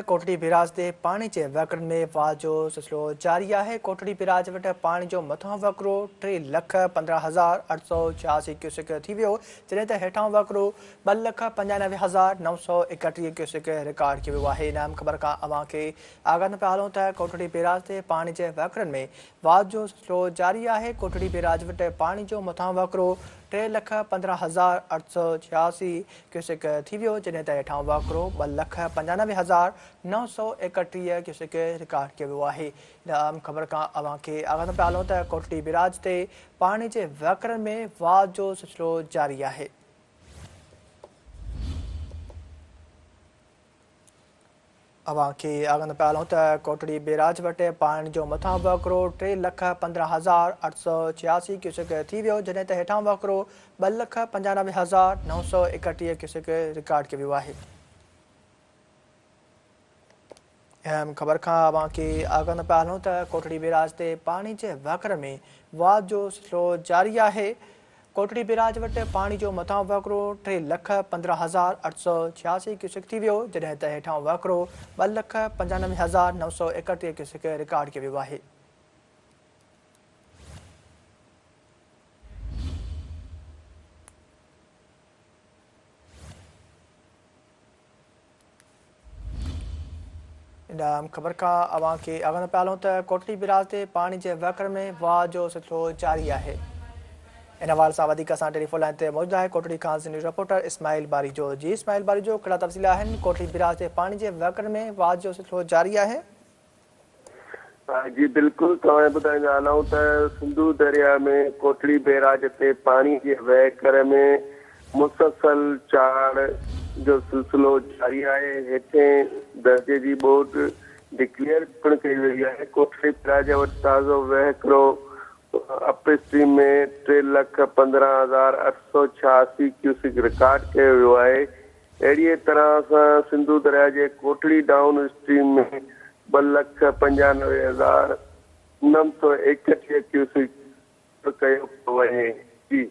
Kotri barrage के पानी के वकड़ में वाह जो सिलसिलो जारी है। कोटड़ी बैराज वट पानी जो मथों वकरो 3,15,886 क्यूसेक थी वियो, जॾहिं त हेठां वकरो 2,95,931 क्यूसेक रिकॉर्ड किया है। इन ख़बर का अवां के आगाह न पिया हलूं त कोटड़ी बैराज के पानी के वकड़नि में वाह जो सिलसिलो जारी है। कोटड़ी बैराज वट पानी जो मथों वकरो 3,15,886 क्यूसेक थी वियो, जॾहिं त हेठां वकरो 2,95,931 क्यूसेक रिकॉर्ड किया है। इन ख़बर का अवां के आगाह न पिया हलूं त कोटड़ी बैराज ते पानी के वकड़नि में वाह जो सिलसिलो जारी है। अवां के आगाह न पिया हलूं त कोटड़ी बैराज वटि पानी जो मथां वकरो 3,15,886 क्यूसेक थी वियो, जॾहिं त हेठां वकरो 2,95,931 क्यूसेक रिकॉर्ड किया है। अहम ख़बर का अवां के आगाह न पिया हलूं त कोटड़ी बैराज ते पानी के वकड़ में वाह जो सिलसिलो जारी है। कोटड़ी बैराज वट पानी जो मथां वकरो 3,15,886 क्यूसेक थी वियो, जॾहिं त हेठां वकरो 2,95,931 क्यूसेक रिकॉर्ड किया है। इन ख़बर का अवां के आगाह न पिया हलूं त कोटड़ी बैराज ते पानी के वकड़ में वाह जो सिलसिलो जारी है। इन हवाले से वधीक असां टेलीफोन लाइन ते मौजूद है कोटड़ी खां न्यूज़ रिपोर्टर इस्माइल बारीजो। जी इस्माइल बारीजो, कहिड़ा तफ़सील आहिनि? कोटड़ी बैराज ते पानी के वकड़ में वाह जो सिलसिलो जारी है। जी बिल्कुल, तव्हां ॿुधाईंदा हलूं त सिंधु दरिया में कोटड़ी बैराज ते पानी के वकड़ में मुसलसल चाढ़ जो सिलसिलो जारी है। हेठें दर्जे की बोर्ड डिक्लेयर पिण कई वई है। कोटड़ी बैराज वटि ताज़ो वहिकिरो अपर स्ट्रीम में 3,15,886 क्यूसिक रिकॉर्ड किया वियो है। अहिड़ीअ तरह सां सिंधु दरिया के कोटड़ी डाउन स्ट्रीम में 2,95,931 क्यूसिक कयो पियो वञे। जी।